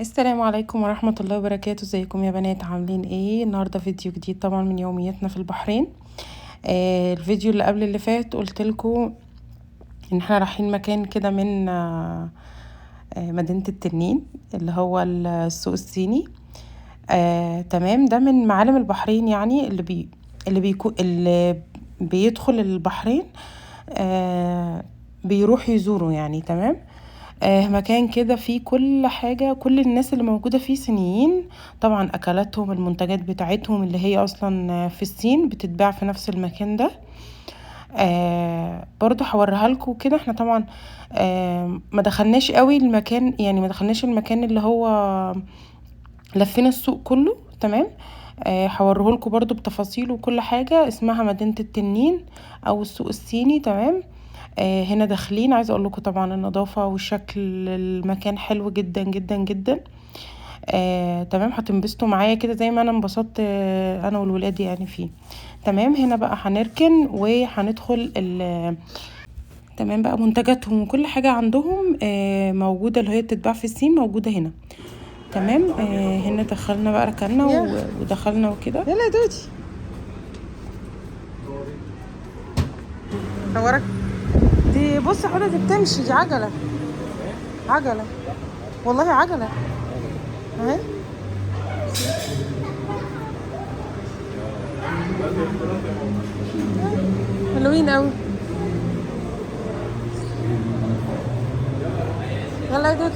السلام عليكم ورحمة الله وبركاته. ازيكم يا بنات؟ عاملين ايه؟ النهارده فيديو جديد طبعا من يومياتنا في البحرين. الفيديو اللي قبل اللي فات قلت لكم ان احنا رايحين مكان كده من مدينة التنين اللي هو السوق الصيني. تمام، ده من معالم البحرين، يعني اللي بيدخل البحرين بيروح يزوره يعني. تمام. مكان كده فيه كل حاجة، كل الناس اللي موجودة فيه صينيين طبعا. أكلاتهم، المنتجات بتاعتهم اللي هي أصلا في الصين بتتباع في نفس المكان ده. برضو هوريها لكم كده. احنا طبعا ما دخلناش قوي المكان، يعني ما دخلناش المكان اللي هو لفينا السوق كله. تمام. هوريه لكم برضو بتفاصيله وكل حاجة. اسمها مدينة التنين أو السوق الصيني. تمام. هنا داخلين، عايزه اقول لكم طبعا النظافه والشكل المكان حلو جدا جدا جدا. تمام، هتنبسطوا معايا كده زي ما انا انبسطت انا والولاد يعني فيه. تمام. هنا بقى هنركن وهندخل تمام بقى. منتجاتهم وكل حاجه عندهم موجوده، اللي هي بتتباع في الصين موجوده هنا. تمام. هنا دخلنا بقى، ركننا ودخلنا وكده. يلا يا دودي صورك. دي بص يا حوله، دي بتمشي، دي عجله. عجله والله، عجله اهي. حلوين قوي. يلا يا دودي.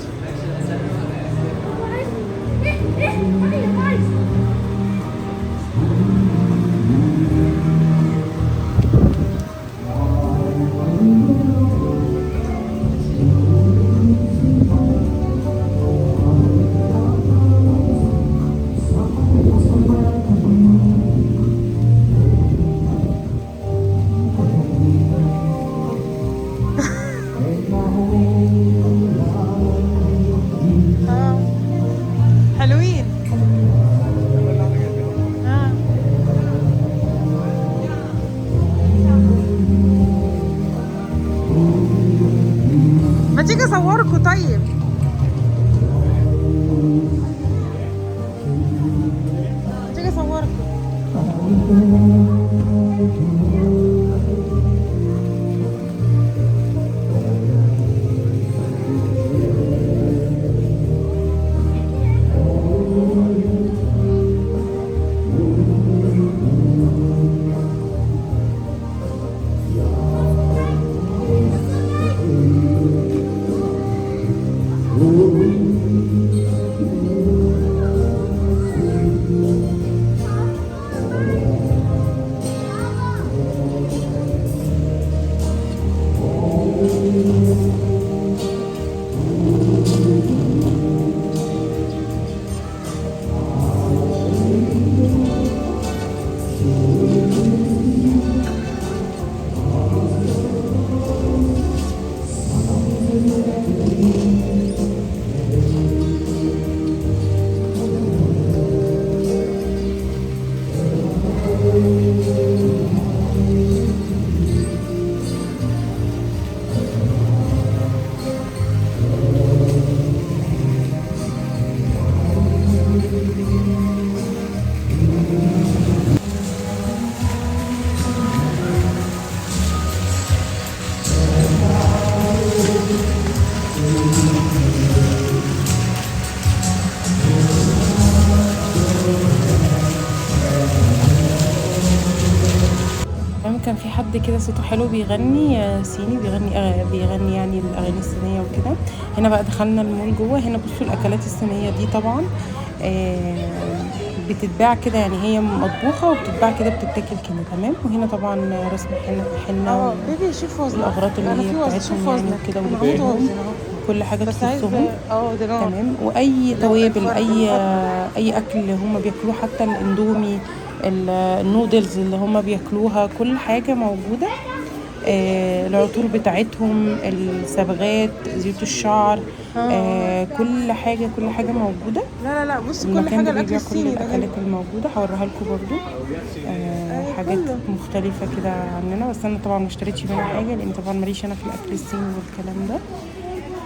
حلوين. ما تيجي اصوركوا طيب؟ ما تيجي اصوركوا؟ كان في حد كده صوته حلو بيغني صيني، بيغني يعني الاغاني الصينيه وكده. هنا بقى دخلنا المول جوه. هنا بصوا الاكلات الصينيه دي طبعا بتتباع كده، يعني هي مطبوخه وبتتباع كده، بتتاكل كده. تمام. وهنا طبعا رسم حنه بيبي شوف وزنك. والاغراض اللي هي بتاعتهم يعني وكده، ولبسهم، كل حاجه تخصهم. تمام. واي توابل، اي اكل هم بياكلوه، حتى الاندومي، النودلز اللي هم بياكلوها، كل حاجه موجوده. العطور بتاعتهم، الصبغات، زيوت الشعر، كل حاجه موجوده. لا لا لا، بص كل المكان حاجه ده الاكل بيبيع كل الصيني ده الاكلات الموجوده. هوريها لكم برضو. حاجات كله. مختلفه كده عننا، بس انا طبعا ما اشتريتش منها حاجه، لان طبعا ماليش انا في الاكل الصيني والكلام ده.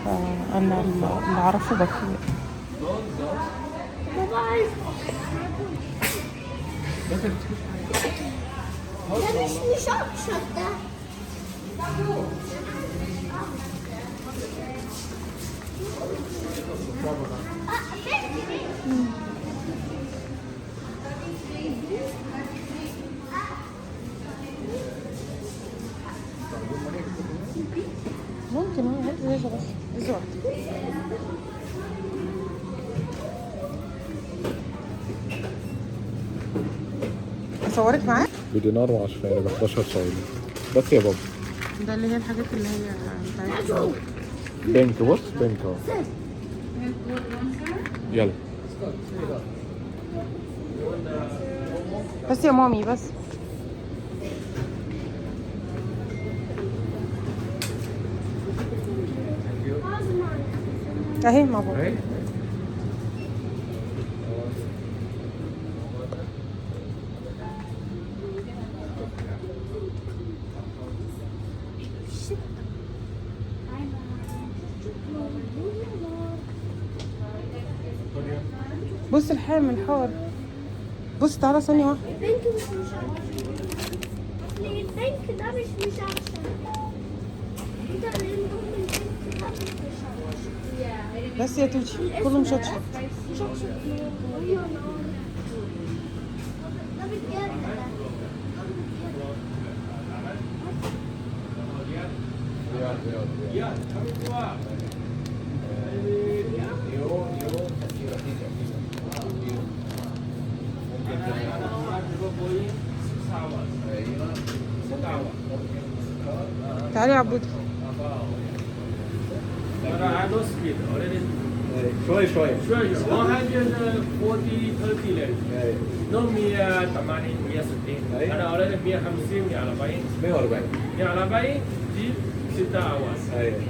فانا اللي اعرفه باكله. بابا عايز ده مش مشطشط ده. ممكن هات ازازه بس، ازازه واحده. اصورك معاك؟ بدينار و10 يعني ب 11 سعودي بس يا بابا. ده اللي هي الحاجات اللي هي بتاعتها. بينك بص بينك اهو. يلا بس يا مامي بس. اهي مع بابا. بص الحامل حار. بص تعالى ثانية واحدة. البنك مش مشطشط. البنك ده مش مشطشط. انت اللي ام البنك ده مش مشطشط. بس يا توتي كله مشطشط. مشطشط وهي نار. ده بجد ده. تعالي يا عبودي. شوي شوي. 140 30 ليرة. نوم 180 160. أنا أوريدي 150 140 140. 140 جيب 6 أواز. ايوه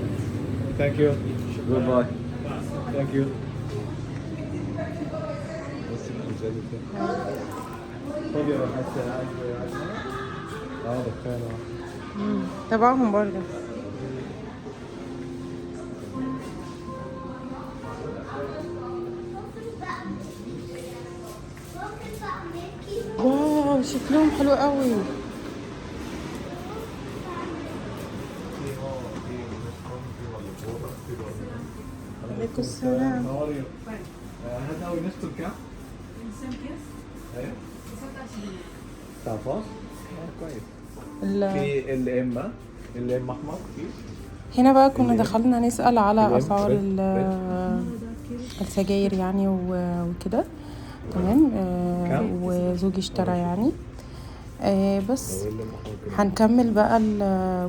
ثانك يو جود باي ثانك يو. خد يا حتى دخان تبعهم برضه. واو شكلهم حلو قوي. عليكم السلام. هذا هو نفس الكام؟ ايوه تعرفه؟ كويس. في الام احمر هنا بقى كنا دخلنا نسأل على الام أسعار السجاير يعني وكده. تمام. وزوجي اشترى يعني. بس هنكمل بقى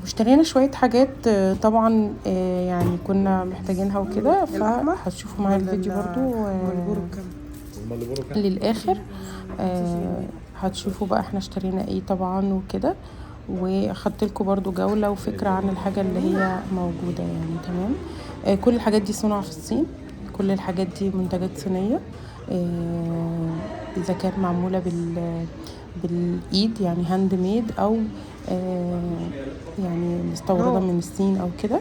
واشترينا شوية حاجات طبعا يعني كنا محتاجينها وكده، فهتشوفوا معايا الفيديو برضو للآخر. هتشوفوا بقى احنا اشترينا ايه طبعا وكده، واخدت لكم برضو جولة وفكرة عن الحاجة اللي هي موجودة يعني. تمام. كل الحاجات دي صنع في الصين، كل الحاجات دي منتجات صينية، اذا كانت معمولة بالايد يعني هاند ميد او يعني مستوردة من الصين او كده.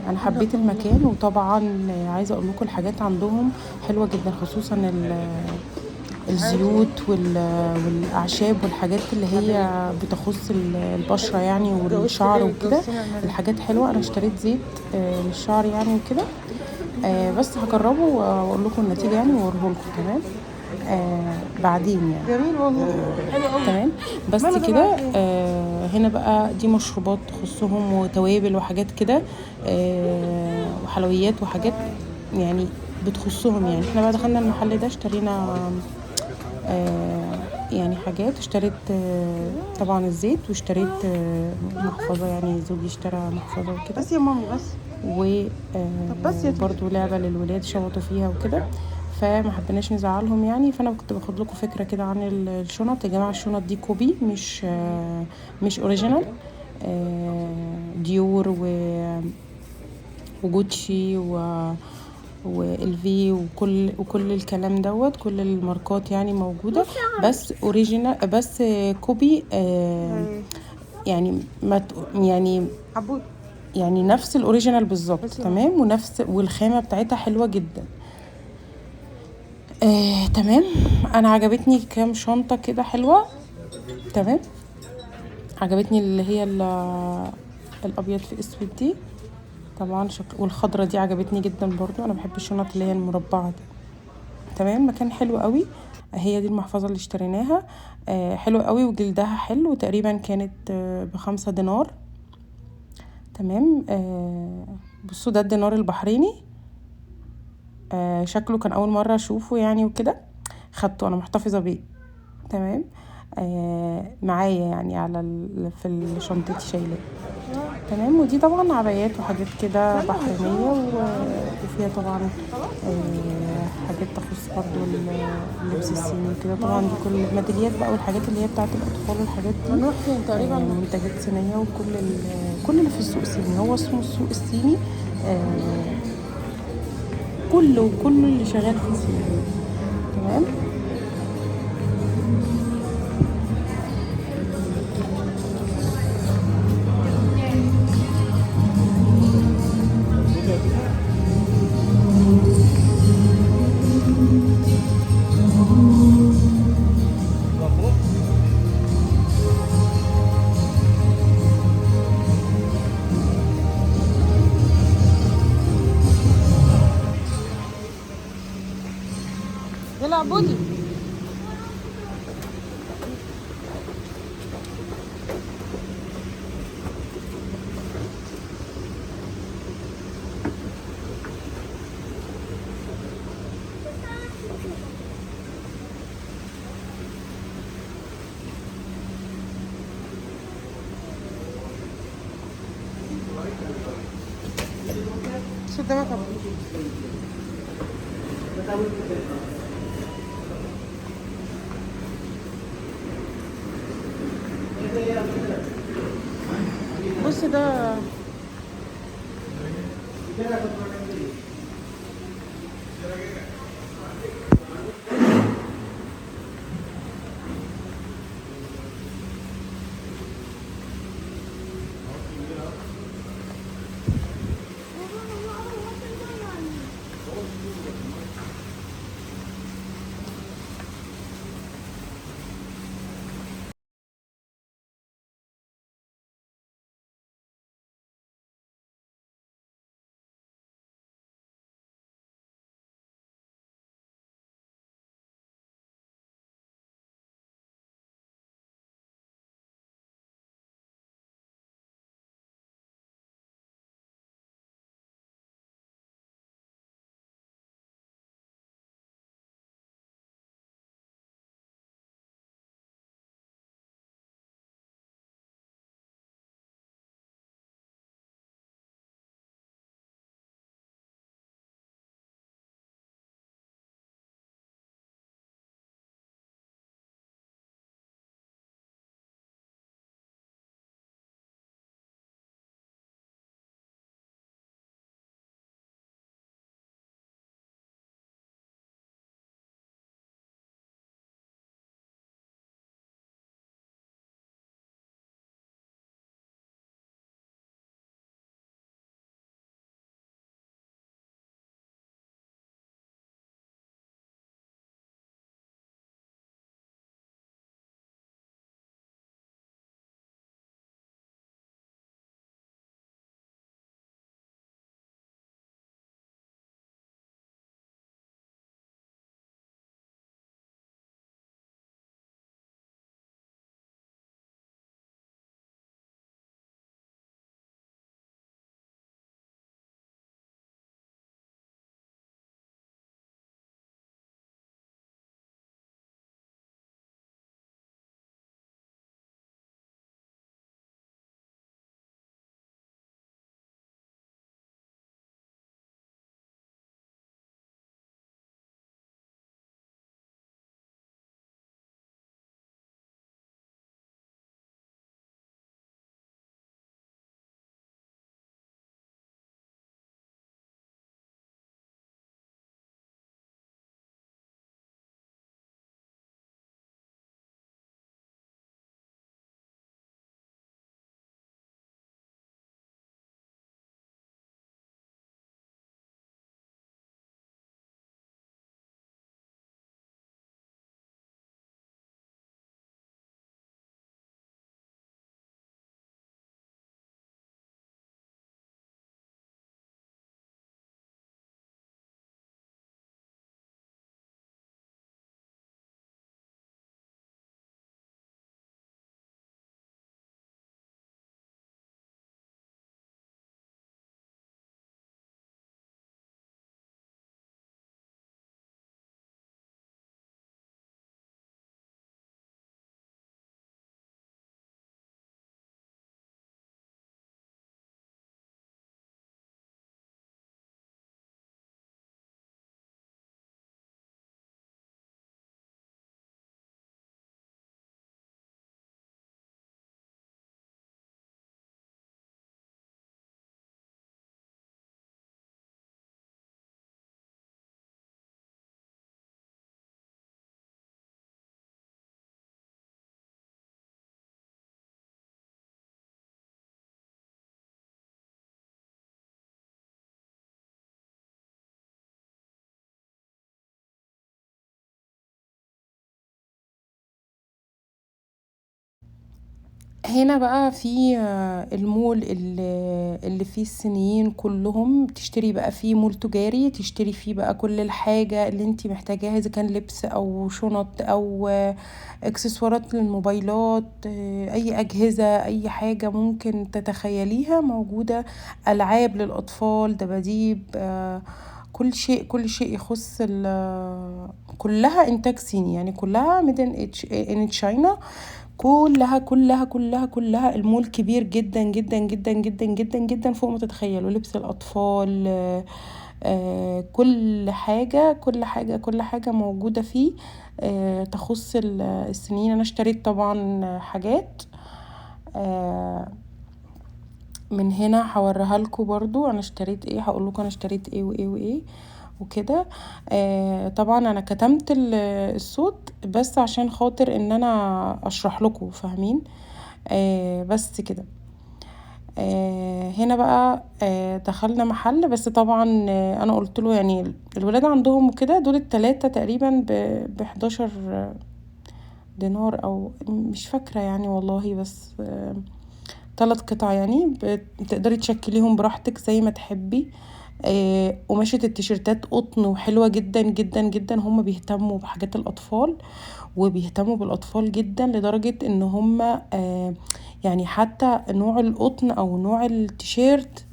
انا حبيت المكان، وطبعا عايزة اقول لكم الحاجات عندهم حلوة جدا، خصوصا الزيوت والاعشاب والحاجات اللي هي بتخص البشرة يعني والشعر وكده. الحاجات حلوة. انا اشتريت زيت للشعر يعني وكده. بس هجربه واقول لكم النتيجة يعني واوريه لكم. تمام. بعدين يعني جميل والله. حلو قوي. تمام. بس كده. هنا بقى دي مشروبات تخصهم وتوابل وحاجات كده، وحلويات وحاجات يعني بتخصهم يعني. احنا بقى دخلنا المحل ده اشترينا يعني حاجات. اشتريت طبعا الزيت، واشتريت محفظة يعني زوجي اشترى محفظة وكده. بس يا مامي بس. وبرضو لعبة للولاد شبطوا فيها وكده، فما حبيناش نزعلهم يعني. فانا كنت باخد لكم فكره كده عن الشنط. يا جماعه الشنط دي كوبي، مش اوريجينال. ديور وجوتشي والفي وكل الكلام دوت. كل الماركات يعني موجوده، بس اوريجينال، بس كوبي. يعني يعني عبود يعني نفس الاوريجينال بالظبط. تمام. والخامه بتاعتها حلوه جدا. تمام. انا عجبتني كام شنطة كده حلوة. تمام. عجبتني اللي هي الابيض في اسود دي طبعا شكل، والخضرة دي عجبتني جدا برضو. انا بحب الشنط اللي هي المربعة دي. تمام. مكان حلو قوي. هي دي المحفظة اللي اشتريناها. حلو قوي وجلدها حلو، وتقريبا كانت ب5 دينار. تمام. بصوا ده الدينار البحريني. شكله كان اول مرة اشوفه يعني وكده، خدته انا محتفظة بيه. تمام. معايا يعني في شنطتي شايلاه. تمام. ودي طبعا عبايات وحاجات كده بحرينية وفيها طبعا حاجات تخص برضو اللبس الصيني كده. طبعا دي كل الميداليات بقى والحاجات اللي هي بتاعت الأطفال والحاجات دي. هنروح فين تقريبا؟ منتجات صينية، كل اللي في السوق الصيني. هو اسمه السوق الصيني. كله اللي شغال فيه صيني. تمام. يلا عبودي. شو قدامك عبودي؟ بص ده هنا بقى في المول اللي فيه الصينيين كلهم، تشتري بقى فيه مول تجاري، تشتري فيه بقى كل الحاجة اللي انتي محتاجاها، اذا كان لبس او شنط او اكسسوارات للموبايلات، اي اجهزة، اي حاجة ممكن تتخيليها موجودة، العاب للاطفال، دباديب، كل شيء يخص كلها انتاج صيني، يعني كلها ميدن ان تشاينا، كلها. المول كبير جدا جدا جدا جدا جدا جدا فوق ما تتخيلوا. لبس الاطفال، كل حاجة موجودة فيه تخص السنين. انا اشتريت طبعا حاجات من هنا هوريها لكم برضو. انا اشتريت ايه، هقول لكم انا اشتريت ايه وايه وايه وكده. طبعا انا كتمت الصوت بس عشان خاطر ان انا اشرح لكم، فاهمين؟ بس كده. هنا بقى دخلنا محل، بس طبعا انا قلت له يعني الولاد عندهم وكده، دول التلاتة تقريبا ب11 دينار او مش فاكرة يعني والله، بس 3 قطع يعني، بتقدري تشكليهم براحتك زي ما تحبي. قماشة التيشيرتات قطن وحلوة جدا جدا جدا. هم بيهتموا بحاجات الأطفال وبيهتموا بالأطفال جدا، لدرجة ان هم يعني حتى نوع القطن او نوع التيشيرت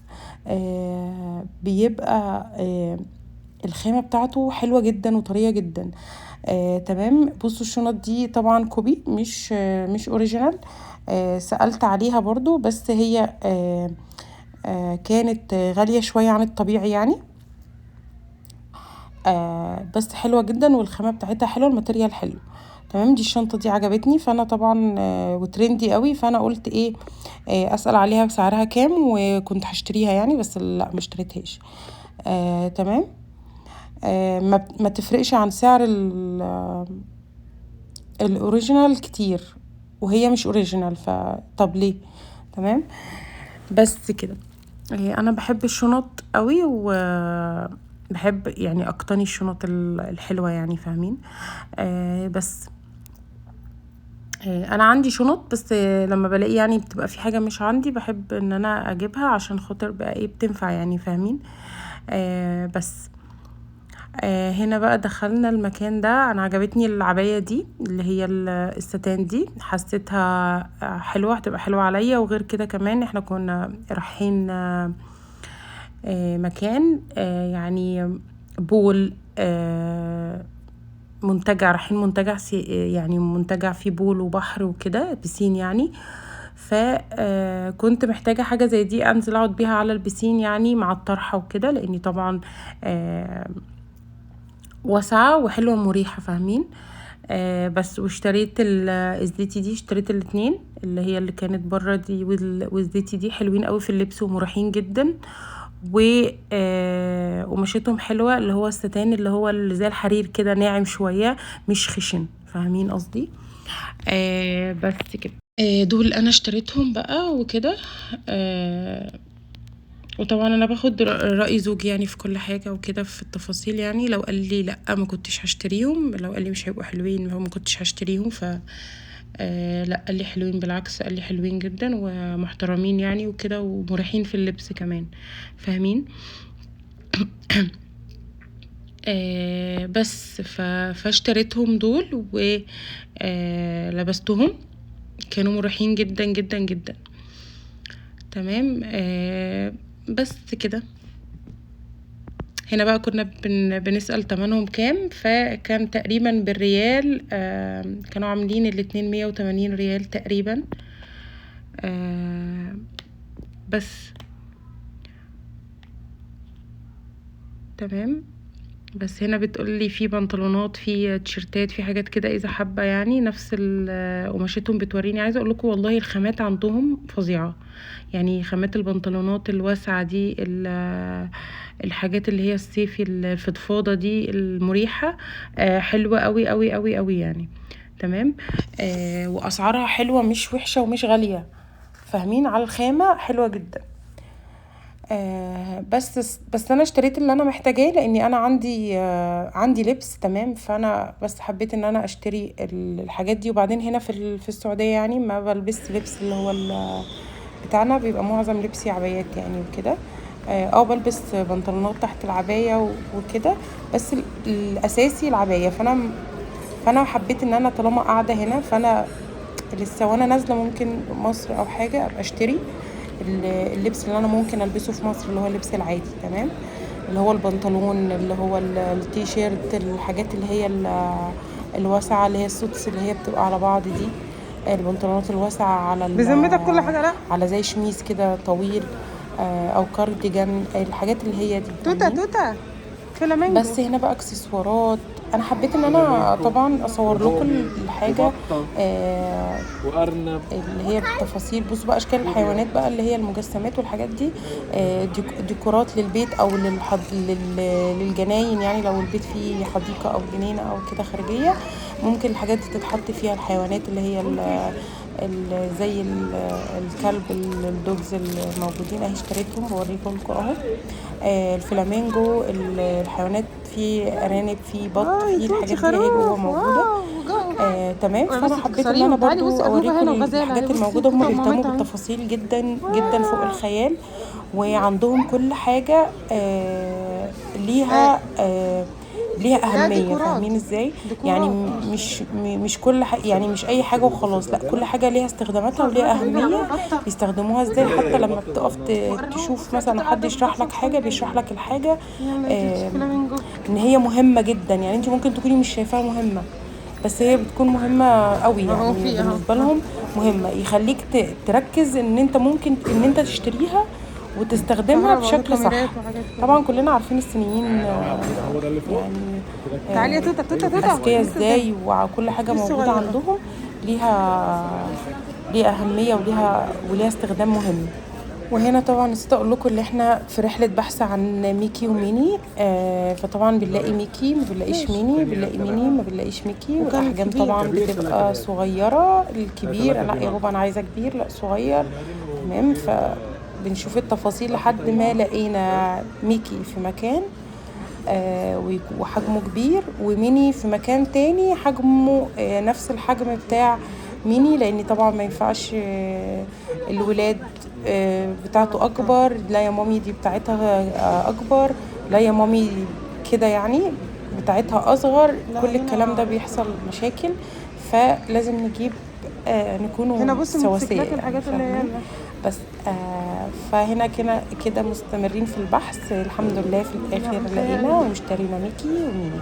بيبقى الخامة بتاعته حلوة جدا وطرية جدا. تمام. بصوا الشنط دي طبعا كوبي، مش اوريجينال. سألت عليها برضو، بس هي كانت غالية شوية عن الطبيعي يعني. بس حلوة جدا، والخامة بتاعتها حلوة، الماتيريال حلو. تمام. دي الشنطة دي عجبتني، فانا طبعا وترندي قوي، فانا قلت ايه اسأل عليها بسعرها كام، وكنت هشتريها يعني، بس لا ما اشتريتهاش. تمام. ما تفرقش عن سعر الاوريجينال كتير، وهي مش اوريجينال، فطب ليه؟ تمام. بس كده. انا بحب الشنط قوي، وبحب يعني اقتني الشنط الحلوة يعني، فاهمين؟ بس انا عندي شنط، بس لما بلاقي يعني بتبقى في حاجة مش عندي، بحب ان انا اجيبها عشان خاطر بقى ايه بتنفع يعني، فاهمين؟ بس هنا بقى دخلنا المكان ده. انا عجبتني العباية دي اللي هي الستان دي، حسيتها حلوة، هتبقى حلوة عليا. وغير كده كمان احنا كنا رايحين مكان يعني بول، منتجع، رايحين منتجع يعني منتجع فيه بول وبحر وكده، بسين يعني. فكنت محتاجة حاجة زي دي انزل اقعد بيها على البسين يعني، مع الطرحة وكده، لاني طبعا واسعة وحلوة مريحة، فاهمين؟ بس واشتريت الزيتي دي، اشتريت الاتنين، اللي هي اللي كانت بره دي والزيتي دي، حلوين قوي في اللبس ومريحين جدا، وقماشتهم حلوة، اللي هو الستان اللي هو اللي زي الحرير كده، ناعم شوية مش خشن، فاهمين قصدي؟ بس كده. دول انا اشتريتهم بقى وكده. وطبعا انا باخد رأي زوجي يعني في كل حاجة وكده، في التفاصيل يعني. لو قال لي لا ما كنتش هشتريهم، لو قال لي مش هيبقوا حلوين ما كنتش هشتريهم. ف لا، قال لي حلوين، بالعكس قال لي حلوين جدا ومحترمين يعني وكده، ومريحين في اللبس كمان، فاهمين؟ بس فاشتريتهم دول ولبستهم، كانوا مريحين جدا جدا جدا. تمام. بس كده. هنا بقى كنا بنسأل تمنهم كام، فكان تقريبا بالريال كانوا عاملين الاتنين 180 ريال تقريبا. بس تمام. بس هنا بتقولي في بنطلونات، في تيشرتات، في حاجات كده اذا حابه يعني، نفس قماشتهم بتوريني. عايزه اقول لكم والله الخامات عندهم فظيعه يعني، خامات البنطلونات الواسعه دي، الحاجات اللي هي الصيفي الفضفاضه دي المريحه، حلوه قوي قوي قوي قوي يعني. تمام. واسعارها حلوه، مش وحشه ومش غاليه، فاهمين؟ على الخامه حلوه جدا. بس انا اشتريت اللي انا محتاجاه لاني انا عندي لبس تمام. فانا بس حبيت ان انا اشتري الحاجات دي. وبعدين هنا في السعوديه يعني ما بلبس لبس اللي هو بتاعنا، بيبقى معظم لبسي عبايات يعني وكده. بلبس بنطلونات تحت العبايه وكده، بس الاساسي العبايه. فانا حبيت ان انا طالما قاعده هنا، فانا لسه وانا نازله ممكن مصر او حاجه ابقى اشتري اللبس اللي انا ممكن البسه في مصر، اللي هو اللبس العادي تمام، اللي هو البنطلون، اللي هو التي شيرت، الحاجات اللي هي الواسعه، اللي هي السوتس اللي هي بتبقى على بعض دي، البنطلونات الواسعه على بذمتك كل حاجه لا على زي شميز كده طويل، او كارديجان، الحاجات اللي هي دي توتا فلامينجو. بس هنا بقى اكسسوارات. انا حبيت ان انا طبعا اصور لكم الحاجه وارنب اللي هي بالتفاصيل. بصوا بقى اشكال الحيوانات بقى اللي هي المجسمات والحاجات دي، ديكورات للبيت او للجناين. يعني لو البيت فيه حديقه او جنينه او كده خارجيه، ممكن الحاجات دي تتحط فيها الحيوانات اللي هي زي الكلب، الدوجز الموجودين اهي اشتريتهم بوريكم لكم اهو. الفلامينجو، الحيوانات، في ارانب، في بط، في الحاجات دي اهي جوه موجوده. تمام. فانا حبيت ان انا برضو اوريكم الحاجات الموجوده. هم بيهتموا بالتفاصيل جدا جدا فوق الخيال، وعندهم كل حاجه ليها اهميه. فاهمين ازاي؟ يعني مش كل حاجه، يعني مش اي حاجه وخلاص، لا كل حاجه ليها استخداماتها وليها اهميه بيستخدموها ازاي. حتى لما بتقف تشوف مثلا حد يشرح لك حاجه، بيشرح لك الحاجه ان هي مهمه جدا. يعني انت ممكن تكوني مش شايفاها مهمه، بس هي بتكون مهمه قوي يعني بالنسبه لهم مهمه. يخليك تركز ان انت ممكن ان انت تشتريها وتستخدمها بشكل صح. طبعا كلنا عارفين الصينيين يعني تعالي يا توتا اذكياء ازاي، وكل حاجه موجوده عندهم ليها اهميه وليها استخدام مهم. وهنا طبعا نسيت اقول لكم اللي احنا في رحله بحث عن ميكي وميني. فطبعا بنلاقي ميكي ما بنلاقيش ميني، بنلاقي ميني ما بنلاقيش ميكي. والاحجام طبعا بتبقى صغيره، الكبير لا يا بابا انا عايزه كبير، لا صغير تمام. بنشوف التفاصيل لحد ما لقينا ميكي في مكان وحجمه كبير، وميني في مكان تاني حجمه نفس الحجم بتاع ميني، لان طبعا ما ينفعش الولاد بتاعته اكبر، لا يا مامي دي بتاعتها اكبر، لا يا مامي كده يعني بتاعتها اصغر. كل الكلام ده بيحصل مشاكل، فلازم نجيب نكونوا سواسية الحاجات اللي هي بس. فهنا كده مستمرين في البحث. الحمد لله في الاخر لقينا واشترينا ميكي وميني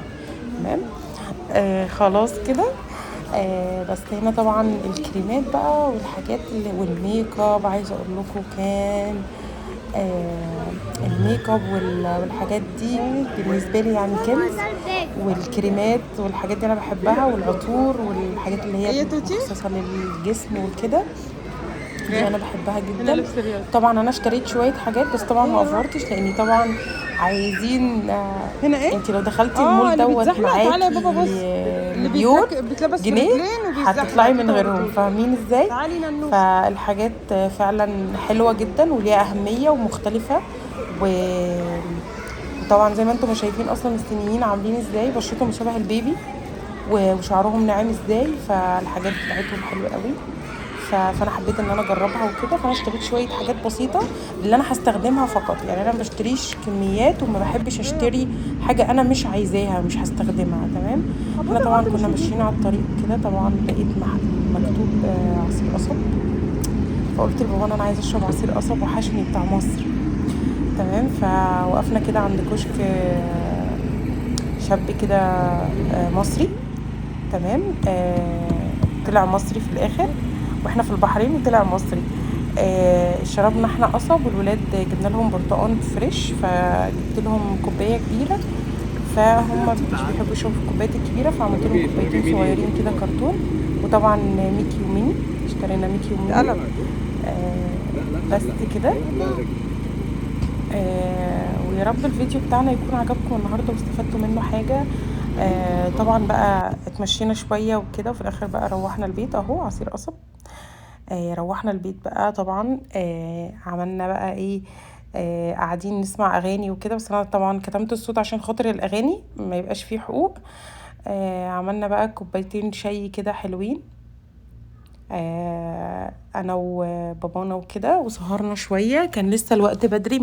تمام. خلاص كده. بس هنا طبعا الكريمات بقى والحاجات والميك اب، عايزه اقول لكم كان الميك اب والحاجات دي بالنسبه لي يعني كنز. والكريمات والحاجات دي انا بحبها، والعطور والحاجات اللي هي مخصصه للجسم وكده دي انا بحبها جدا. طبعا انا اشتريت شويه حاجات، بس طبعا ما افورتش لاني طبعا عايزين هنا ايه. انت لو دخلتي المول دوت معاكي مليون جنيه هتطلعي من غيرهم. فاهمين ازاي؟ فالحاجات فعلا حلوه جدا وليها اهميه ومختلفه. وطبعا زي ما انتم شايفين اصلا الصينيين عاملين ازاي، بشرتهم شبه البيبي وشعرهم ناعم ازاي، فالحاجات بتاعتهم حلوه قوي. فانا حبيت ان انا اجربها وكده. فانا اشتريت شويه حاجات بسيطه اللي انا هستخدمها فقط. يعني انا ما بشتريش كميات، وما بحبش اشتري حاجه انا مش عايزاها مش هستخدمها تمام. احنا طبعا كنا ماشيين على الطريق كده، طبعا لقيت مكتوب عصير قصب، فقلت لبابا انا عايزه اشرب عصير قصب وحشني بتاع مصر تمام. فوقفنا كده عند كشك شاب كده مصري تمام. طلع مصري في الاخر، واحنا في البحرين وطلع مصري. شربنا احنا قصب، والولاد جبنا لهم برتقان فريش، فجبت لهم كوبايه كبيره، فهم مش بيحبوا يشربوا في الكوبايات الكبيره، فعملت لهم كوبايتين صغيرين كده كرتون. وطبعا ميكي وميني، اشترينا ميكي وميني بس كده. ويا رب الفيديو بتاعنا يكون عجبكم النهارده واستفدتوا منه حاجه. طبعا بقى اتمشينا شويه وكده، وفي الاخر بقى روحنا البيت اهو عصير قصب. روحنا البيت بقى طبعا. عملنا بقى ايه قاعدين نسمع اغاني وكده، بس انا طبعا كتمت الصوت عشان خاطر الاغاني ما يبقاش فيه حقوق. عملنا بقى كوبايتين شاي كده حلوين، انا وبابانا وكده، وسهرنا شويه. كان لسه الوقت بدري،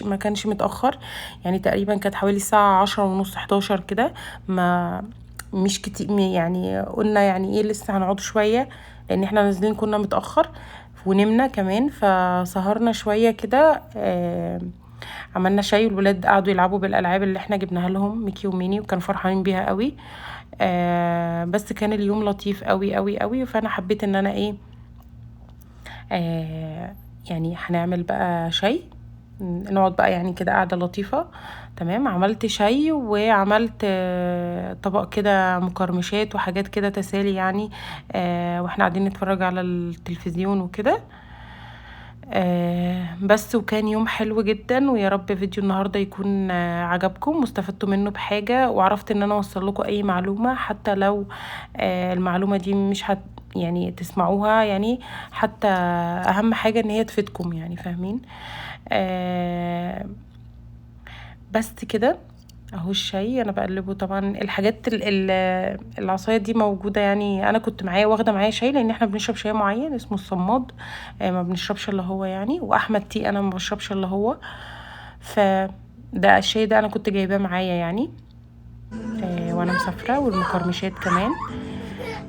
ما كانش متاخر يعني، تقريبا كانت حوالي الساعه 10:30 11 كده، ما مش كتير يعني. قلنا يعني ايه لسه هنقعد شويه، لان احنا نازلين كنا متاخر ونمنا كمان، فسهرنا شويه كده. عملنا شاي، والولاد قعدوا يلعبوا بالالعاب اللي احنا جبناها لهم، ميكي وميني، وكانوا فرحانين بيها قوي. بس كان اليوم لطيف قوي قوي قوي، فانا حبيت ان انا ايه يعني هنعمل بقى شاي، نقعد بقى يعني كده قاعدة لطيفة. تمام، عملت شاي وعملت طبق كده مقرمشات وحاجات كده تسالي يعني، واحنا قاعدين نتفرج على التلفزيون وكده. بس وكان يوم حلو جدا، ويا رب فيديو النهارده يكون عجبكم واستفدتوا منه بحاجه، وعرفت ان انا اوصل لكم اي معلومه، حتى لو المعلومه دي مش يعني تسمعوها يعني، حتى اهم حاجه ان هي تفيدكم يعني، فاهمين؟ بس كده اهو الشاي انا بقلبه. طبعا الحاجات العصايه دي موجوده يعني، انا كنت معايا واخده معايا شاي، لان احنا بنشرب شاي معين اسمه الصماد، ما بنشربش الا هو يعني، واحمد تي انا ما بشربش الا هو. فده الشاي ده انا كنت جايباه معايا يعني، وانا مسافره، والمقرمشات كمان.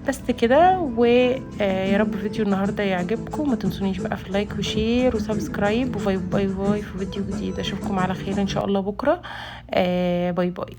بس كده، ويا رب فيديو النهارده يعجبكم. ما تنسونيش بقى في لايك وشير وسبسكرايب، وباي باي باي في فيديو جديد. اشوفكم على خير ان شاء الله بكره. باي باي.